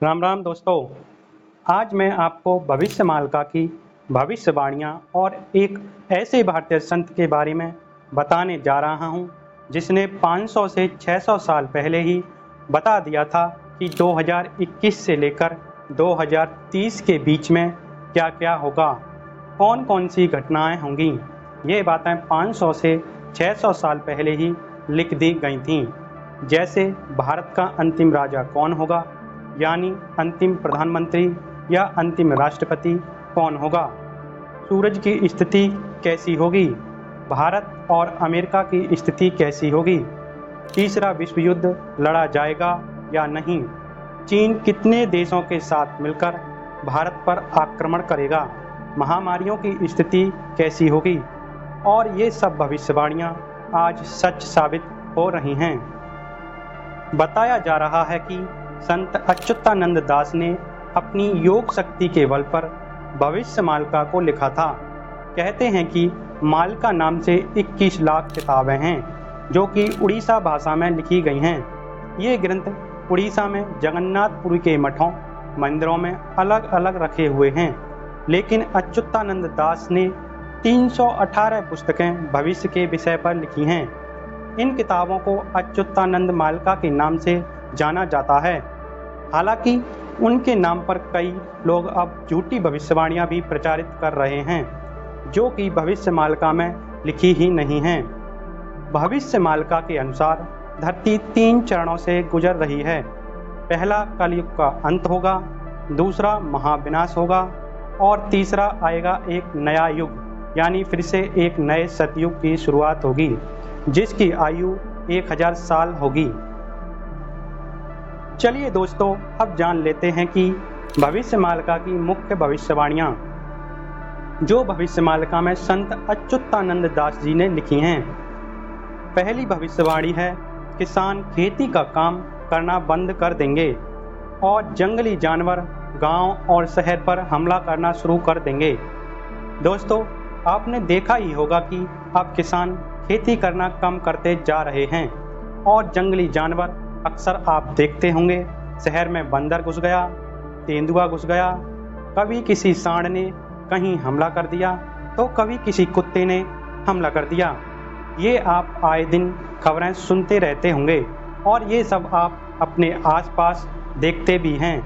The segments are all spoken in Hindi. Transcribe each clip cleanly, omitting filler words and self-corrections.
राम राम दोस्तों। आज मैं आपको भविष्य मालिका की भविष्यवाणियाँ और एक ऐसे भारतीय संत के बारे में बताने जा रहा हूँ जिसने 500 से 600 साल पहले ही बता दिया था कि 2021 से लेकर 2030 के बीच में क्या क्या होगा, कौन कौन सी घटनाएं होंगी। ये बातें 500 से 600 साल पहले ही लिख दी गई थीं। जैसे भारत का अंतिम राजा कौन होगा, यानी अंतिम प्रधानमंत्री या अंतिम राष्ट्रपति कौन होगा, सूरज की स्थिति कैसी होगी, भारत और अमेरिका की स्थिति कैसी होगी, तीसरा विश्व युद्ध लड़ा जाएगा या नहीं, चीन कितने देशों के साथ मिलकर भारत पर आक्रमण करेगा, महामारियों की स्थिति कैसी होगी। और ये सब भविष्यवाणियाँ आज सच साबित हो रही हैं। बताया जा रहा है कि संत अच्युतानंद दास ने अपनी योग शक्ति के बल पर भविष्य मालिका को लिखा था। कहते हैं कि मालिका नाम से 21 लाख किताबें हैं जो कि उड़ीसा भाषा में लिखी गई हैं। ये ग्रंथ उड़ीसा में जगन्नाथपुरी के मठों मंदिरों में अलग अलग रखे हुए हैं, लेकिन अच्युतानंद दास ने 318 पुस्तकें भविष्य के विषय पर लिखी हैं। इन किताबों को अच्युतानंद मालिका के नाम से जाना जाता है। हालांकि उनके नाम पर कई लोग अब झूठी भविष्यवाणियां भी प्रचारित कर रहे हैं जो कि भविष्य मालिका में लिखी ही नहीं हैं। भविष्य मालिका के अनुसार धरती 3 चरणों से गुजर रही है। पहला कलयुग का अंत होगा, दूसरा महाविनाश होगा और तीसरा आएगा एक नया युग, यानी फिर से एक नए सतयुग की शुरुआत होगी जिसकी आयु 1000 साल होगी। चलिए दोस्तों, अब जान लेते हैं कि भविष्य मालिका की मुख्य भविष्यवाणियाँ जो भविष्य मालिका में संत अच्युतानंद दास जी ने लिखी हैं। पहली भविष्यवाणी है, किसान खेती का काम करना बंद कर देंगे और जंगली जानवर गांव और शहर पर हमला करना शुरू कर देंगे। दोस्तों, आपने देखा ही होगा कि अब किसान खेती करना कम करते जा रहे हैं और जंगली जानवर अक्सर आप देखते होंगे शहर में बंदर घुस गया, तेंदुआ घुस गया, कभी किसी सांड ने कहीं हमला कर दिया तो कभी किसी कुत्ते ने हमला कर दिया। ये आप आए दिन खबरें सुनते रहते होंगे और ये सब आप अपने आसपास देखते भी हैं।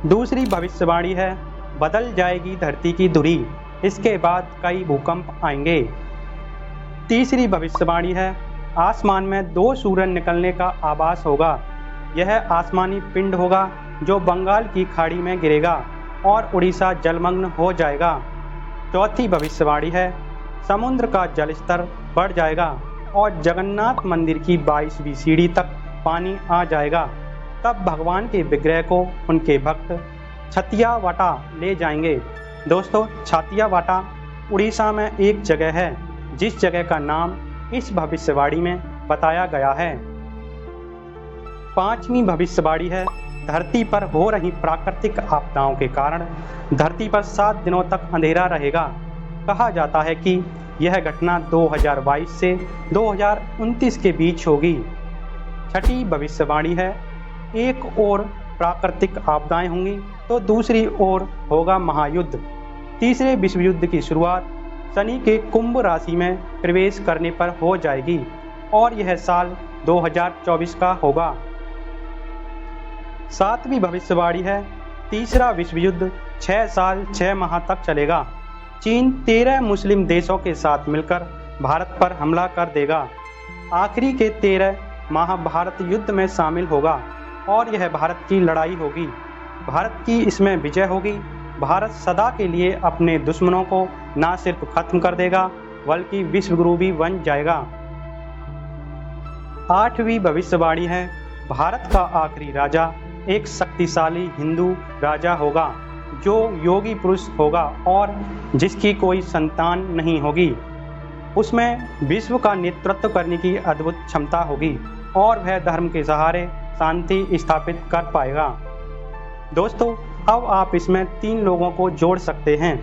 दूसरी भविष्यवाणी है, बदल जाएगी धरती की धुरी, इसके बाद कई भूकंप आएंगे। तीसरी भविष्यवाणी है, आसमान में 2 सूरज निकलने का आभास होगा। यह आसमानी पिंड होगा जो बंगाल की खाड़ी में गिरेगा और उड़ीसा जलमग्न हो जाएगा। चौथी भविष्यवाणी है, समुद्र का जलस्तर बढ़ जाएगा और जगन्नाथ मंदिर की 22वीं सीढ़ी तक पानी आ जाएगा। तब भगवान के विग्रह को उनके भक्त छतिया वाटा ले जाएंगे। दोस्तों, छतिया वाटा उड़ीसा में एक जगह है जिस जगह का नाम इस भविष्यवाणी में बताया गया है। पांचवी भविष्यवाणी है, धरती पर हो रही प्राकृतिक आपदाओं के कारण धरती पर 7 दिनों तक अंधेरा रहेगा। कहा जाता है कि यह घटना 2022 से 2029 के बीच होगी। छठी भविष्यवाणी है, एक ओर प्राकृतिक आपदाएं होंगी तो दूसरी ओर होगा महायुद्ध। तीसरे विश्व युद्ध की शुरुआत शनि के कुंभ राशि में प्रवेश करने पर हो जाएगी और यह साल 2024 का होगा। सातवीं भविष्यवाणी है, तीसरा विश्व युद्ध 6 साल 6 माह तक चलेगा। चीन 13 मुस्लिम देशों के साथ मिलकर भारत पर हमला कर देगा। आखिरी के 13 माह भारत युद्ध में शामिल होगा और यह भारत की लड़ाई होगी। भारत की इसमें विजय होगी। भारत सदा के लिए अपने दुश्मनों को न सिर्फ खत्म कर देगा बल्कि विश्व गुरु भी बन जाएगा। आठवीं भविष्यवाणी है, भारत का आखिरी राजा एक शक्तिशाली हिंदू राजा होगा जो योगी पुरुष होगा और जिसकी कोई संतान नहीं होगी। उसमें विश्व का नेतृत्व करने की अद्भुत क्षमता होगी और वह धर्म के सहारे शांति स्थापित कर पाएगा। दोस्तों, अब आप इसमें 3 लोगों को जोड़ सकते हैं।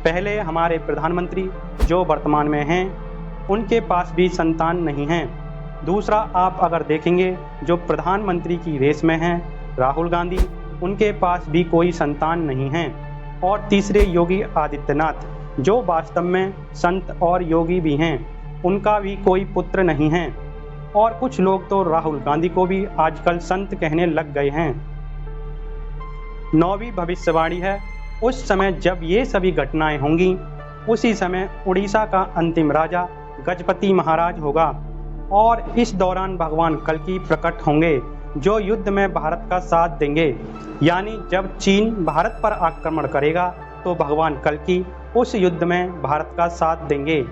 पहले हमारे प्रधानमंत्री जो वर्तमान में हैं, उनके पास भी संतान नहीं हैं। दूसरा, आप अगर देखेंगे जो प्रधानमंत्री की रेस में हैं राहुल गांधी, उनके पास भी कोई संतान नहीं है। और तीसरे योगी आदित्यनाथ, जो वास्तव में संत और योगी भी हैं, उनका भी कोई पुत्र नहीं है। और कुछ लोग तो राहुल गांधी को भी आजकल संत कहने लग गए हैं। 9वीं भविष्यवाणी है, उस समय जब ये सभी घटनाएं होंगी, उसी समय उड़ीसा का अंतिम राजा गजपति महाराज होगा और इस दौरान भगवान कल्कि प्रकट होंगे, जो युद्ध में भारत का साथ देंगे। यानी जब चीन भारत पर आक्रमण करेगा तो भगवान कल्कि उस युद्ध में भारत का साथ देंगे।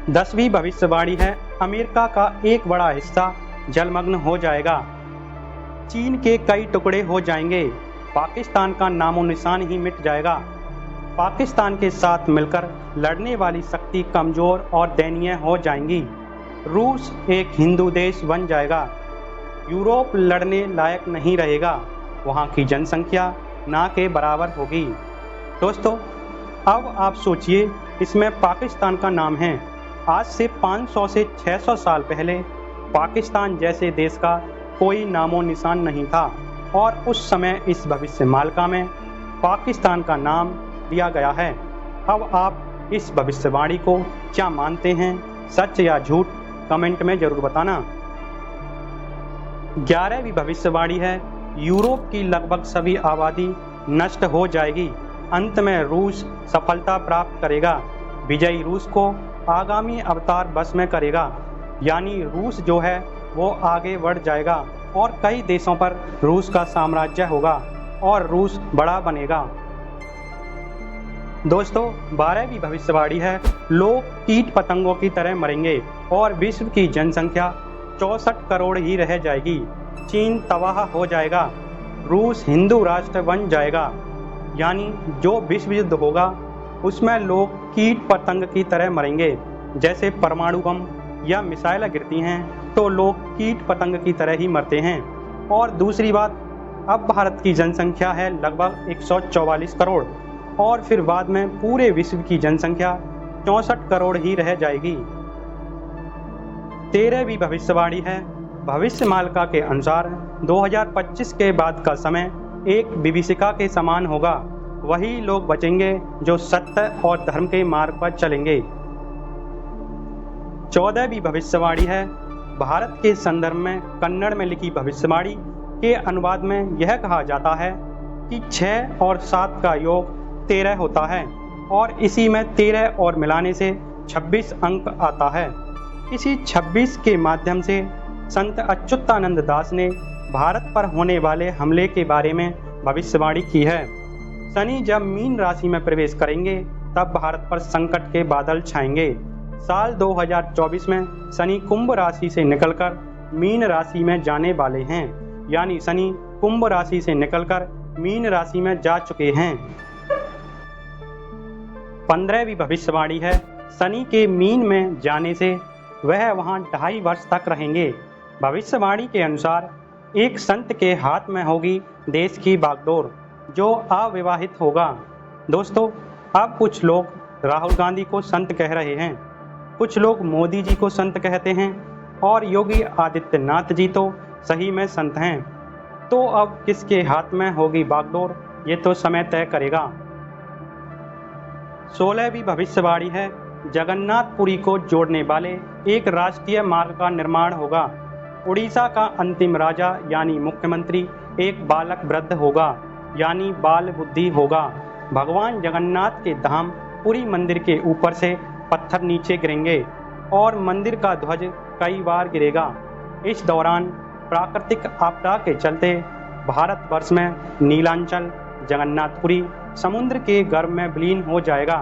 10वीं भविष्यवाणी है, अमेरिका का एक बड़ा हिस्सा जलमग्न हो जाएगा, चीन के कई टुकड़े हो जाएंगे, पाकिस्तान का नामो निशान ही मिट जाएगा, पाकिस्तान के साथ मिलकर लड़ने वाली शक्ति कमजोर और दयनीय हो जाएंगी, रूस एक हिंदू देश बन जाएगा, यूरोप लड़ने लायक नहीं रहेगा, वहाँ की जनसंख्या ना के बराबर होगी। दोस्तों, अब आप सोचिए, इसमें पाकिस्तान का नाम है। आज से 500 से 600 साल पहले पाकिस्तान जैसे देश का कोई नामो निशान नहीं था और उस समय इस भविष्यमालिका में पाकिस्तान का नाम दिया गया है। अब आप इस भविष्यवाणी को क्या मानते हैं, सच या झूठ, कमेंट में जरूर बताना। 11वीं भविष्यवाणी है, यूरोप की लगभग सभी आबादी नष्ट हो जाएगी, अंत में रूस सफलता प्राप्त करेगा, विजयी रूस को आगामी अवतार बस में करेगा। यानी रूस जो है वो आगे बढ़ जाएगा और कई देशों पर रूस का साम्राज्य होगा और रूस बड़ा बनेगा। दोस्तों, 12वीं भविष्यवाणी है, लोग कीट पतंगों की तरह मरेंगे और विश्व की जनसंख्या 64 करोड़ ही रह जाएगी, चीन तबाह हो जाएगा, रूस हिंदू राष्ट्र बन जाएगा। यानी जो विश्व युद्ध होगा उसमें लोग कीट पतंग की तरह मरेंगे। जैसे परमाणु बम या मिसाइलें गिरती हैं तो लोग कीट पतंग की तरह ही मरते हैं। और दूसरी बात, अब भारत की जनसंख्या है लगभग 144 करोड़ और फिर बाद में पूरे विश्व की जनसंख्या 64 करोड़ ही रह जाएगी। 13वीं भविष्यवाणी है, भविष्यमालिका के अनुसार 2025 के बाद का समय एक विभीषिका के समान होगा, वही लोग बचेंगे जो सत्य और धर्म के मार्ग पर चलेंगे। 14वीं भविष्यवाणी है, भारत के संदर्भ में कन्नड़ में लिखी भविष्यवाणी के अनुवाद में यह कहा जाता है कि 6 और 7 का योग 13 होता है और इसी में 13 और मिलाने से 26 अंक आता है। इसी 26 के माध्यम से संत अच्युतानंद दास ने भारत पर होने वाले हमले के बारे में भविष्यवाणी की है। शनि जब मीन राशि में प्रवेश करेंगे तब भारत पर संकट के बादल छाएंगे। साल 2024 में शनि कुंभ राशि से निकलकर मीन राशि में जाने वाले हैं, यानी शनि कुंभ राशि से निकलकर मीन राशि में जा चुके हैं। 15वीं भविष्यवाणी है, शनि के मीन में जाने से वह वहां 2.5 वर्ष तक रहेंगे। भविष्यवाणी के अनुसार एक संत के हाथ में होगी देश की बागडोर, जो अविवाहित होगा। दोस्तों, अब कुछ लोग राहुल गांधी को संत कह रहे हैं, कुछ लोग मोदी जी को संत कहते हैं और योगी आदित्यनाथ जी तो सही में संत हैं। तो अब किसके हाथ में होगी बागडोर, ये तो समय तय करेगा। 16वीं भविष्यवाणी है, जगन्नाथपुरी को जोड़ने वाले एक राष्ट्रीय मार्ग का निर्माण होगा। उड़ीसा का अंतिम राजा यानी मुख्यमंत्री एक बालक वृद्ध होगा, यानी बाल बुद्धि होगा। भगवान जगन्नाथ के धाम पुरी मंदिर के ऊपर से पत्थर नीचे गिरेंगे और मंदिर का ध्वज कई बार गिरेगा। इस दौरान प्राकृतिक आपदा के चलते भारतवर्ष में नीलांचल जगन्नाथपुरी समुद्र के गर्भ में विलीन हो जाएगा।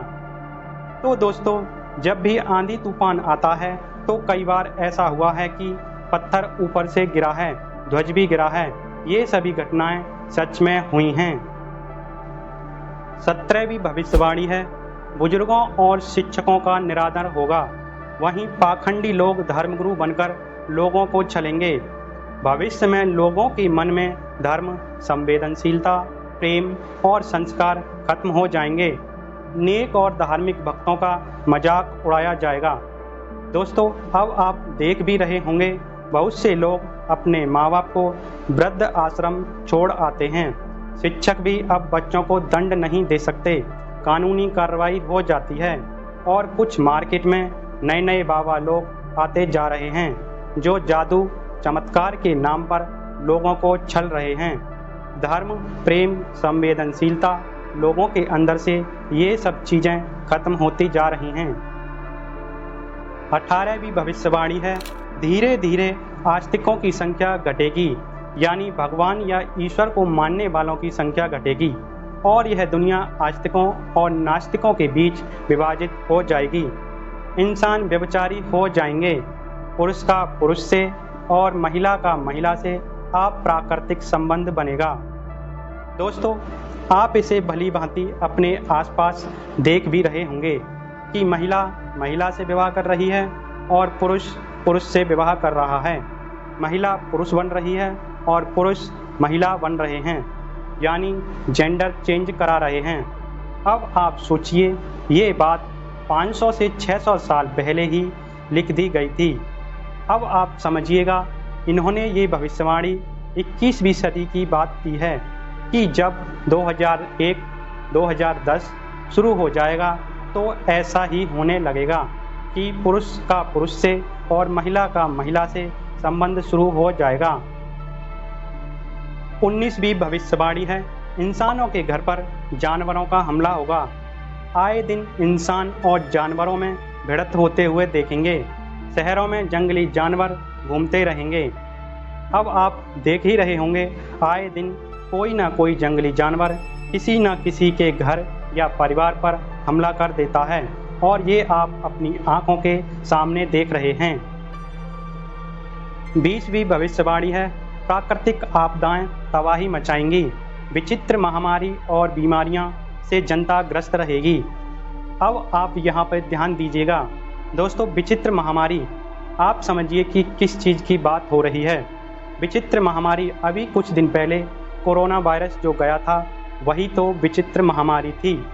तो दोस्तों, जब भी आंधी तूफान आता है तो कई बार ऐसा हुआ है कि पत्थर ऊपर से गिरा है, ध्वज भी गिरा है। ये सभी घटनाएं सच में हुई हैं। 17वीं भविष्यवाणी है, बुजुर्गों और शिक्षकों का निरादर होगा, वहीं पाखंडी लोग धर्मगुरु बनकर लोगों को छलेंगे। भविष्य में लोगों के मन में धर्म, संवेदनशीलता, प्रेम और संस्कार खत्म हो जाएंगे। नेक और धार्मिक भक्तों का मजाक उड़ाया जाएगा। दोस्तों, अब आप देख भी रहे होंगे बहुत से लोग अपने माँ बाप को वृद्ध आश्रम छोड़ आते हैं। शिक्षक भी अब बच्चों को दंड नहीं दे सकते, कानूनी कार्रवाई हो जाती है। और कुछ मार्केट में नए नए बाबा लोग आते जा रहे हैं जो जादू चमत्कार के नाम पर लोगों को छल रहे हैं। धर्म, प्रेम, संवेदनशीलता, लोगों के अंदर से ये सब चीज़ें खत्म होती जा रही हैं। 18वीं भविष्यवाणी है, धीरे धीरे आस्तिकों की संख्या घटेगी, यानी भगवान या ईश्वर को मानने वालों की संख्या घटेगी और यह दुनिया आस्तिकों और नास्तिकों के बीच विभाजित हो जाएगी। इंसान व्यभिचारी हो जाएंगे, पुरुष का पुरुष से और महिला का महिला से अप्राकृतिक संबंध बनेगा। दोस्तों, आप इसे भली भांति अपने आसपास देख भी रहे होंगे कि महिला महिला से विवाह कर रही है और पुरुष पुरुष से विवाह कर रहा है। महिला पुरुष बन रही है और पुरुष महिला बन रहे हैं, यानी जेंडर चेंज करा रहे हैं। अब आप सोचिए, ये बात 500 से 600 साल पहले ही लिख दी गई थी। अब आप समझिएगा, इन्होंने ये भविष्यवाणी 21वीं सदी की बात की है कि जब 2001-2010 शुरू हो जाएगा तो ऐसा ही होने लगेगा कि पुरुष का पुरुष से और महिला का महिला से संबंध शुरू हो जाएगा। 19वीं भविष्यवाणी है, इंसानों के घर पर जानवरों का हमला होगा। आए दिन इंसान और जानवरों में भिड़ंत होते हुए देखेंगे। शहरों में जंगली जानवर घूमते रहेंगे। अब आप देख ही रहे होंगे, आए दिन कोई ना कोई जंगली जानवर किसी न किसी के घर या परिवार पर हमला कर देता है और ये आप अपनी आंखों के सामने देख रहे हैं। 20वीं भविष्यवाणी है, प्राकृतिक आपदाएं तबाही मचाएंगी। विचित्र महामारी और बीमारियां से जनता ग्रस्त रहेगी। अब आप यहाँ पर ध्यान दीजिएगा। दोस्तों, विचित्र महामारी, आप समझिए कि किस चीज़ की बात हो रही है। विचित्र महामारी, अभी कुछ दिन पहले कोरोना वायरस जो गया था वही तो विचित्र महामारी थी।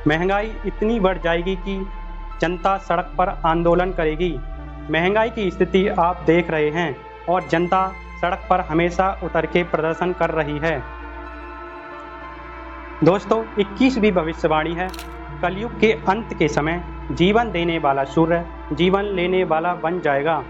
महंगाई इतनी बढ़ जाएगी कि जनता सड़क पर आंदोलन करेगी। महंगाई की स्थिति आप देख रहे हैं और जनता सड़क पर हमेशा उतर के प्रदर्शन कर रही है। दोस्तों, 21वीं भविष्यवाणी है, कलयुग के अंत के समय जीवन देने वाला सूर्य जीवन लेने वाला बन जाएगा।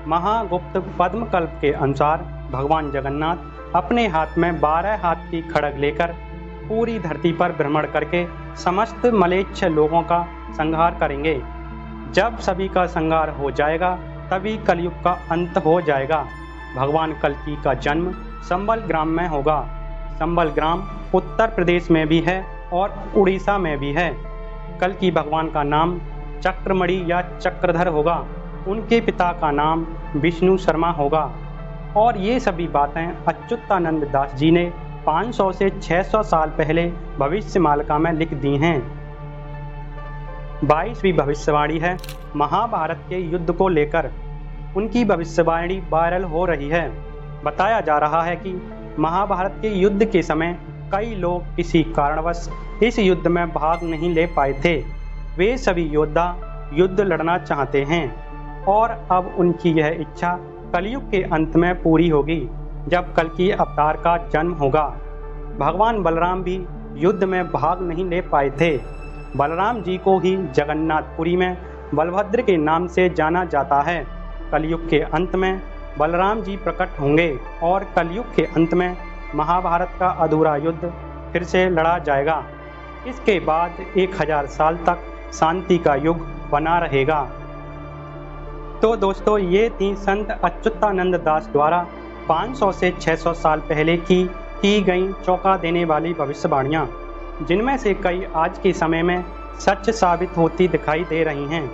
महागुप्त पद्मकल्प के अनुसार भगवान जगन्नाथ अपने हाथ में 12 हाथ की खड्ग लेकर पूरी धरती पर भ्रमण करके समस्त मलेच्छ लोगों का संहार करेंगे। जब सभी का संहार हो जाएगा तभी कलयुग का अंत हो जाएगा। भगवान कल्कि का जन्म संबल ग्राम में होगा। संबल ग्राम उत्तर प्रदेश में भी है और उड़ीसा में भी है। कल्कि भगवान का नाम चक्रमणि या चक्रधर होगा। उनके पिता का नाम विष्णु शर्मा होगा। और ये सभी बातें अच्युतानंद दास जी ने 500 से 600 साल पहले भविष्यमालिका में लिख दी हैं। 22वीं भविष्यवाणी है, महाभारत के युद्ध को लेकर। उनकी भविष्यवाणी वायरल हो रही है। बताया जा रहा है कि महाभारत के युद्ध के समय कई लोग किसी कारणवश इस युद्ध में भाग नहीं ले पाए थे। वे सभी योद्धा युद्ध लड़ना चाहते हैं और अब उनकी यह इच्छा कलयुग के अंत में पूरी होगी, जब कल्कि अवतार का जन्म होगा। भगवान बलराम भी युद्ध में भाग नहीं ले पाए थे। बलराम जी को ही जगन्नाथपुरी में बलभद्र के नाम से जाना जाता है। कलयुग के अंत में बलराम जी प्रकट होंगे और कलयुग के अंत में महाभारत का अधूरा युद्ध फिर से लड़ा जाएगा। इसके बाद 1000 साल तक शांति का युग बना रहेगा। तो दोस्तों, ये थी संत अच्युतानंद दास द्वारा 500 से 600 साल पहले की गई चौंका देने वाली भविष्यवाणियाँ, जिनमें से कई आज के समय में सच साबित होती दिखाई दे रही हैं।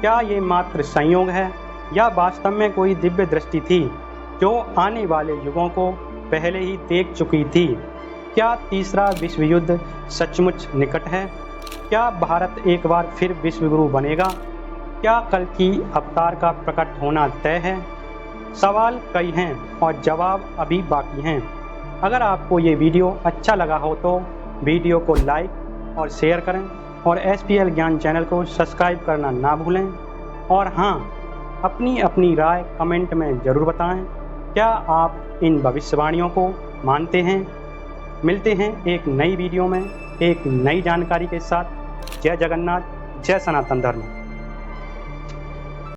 क्या ये मात्र संयोग है या वास्तव में कोई दिव्य दृष्टि थी जो आने वाले युगों को पहले ही देख चुकी थी? क्या तीसरा विश्व युद्ध सचमुच निकट है? क्या भारत एक बार फिर विश्वगुरु बनेगा? क्या कल्कि अवतार का प्रकट होना तय है? सवाल कई हैं और जवाब अभी बाकी हैं। अगर आपको ये वीडियो अच्छा लगा हो तो वीडियो को लाइक और शेयर करें और SPL ज्ञान चैनल को सब्सक्राइब करना ना भूलें। और हाँ, अपनी अपनी राय कमेंट में ज़रूर बताएं। क्या आप इन भविष्यवाणियों को मानते हैं? मिलते हैं एक नई वीडियो में एक नई जानकारी के साथ। जय जगन्नाथ, जय सनातन धर्म।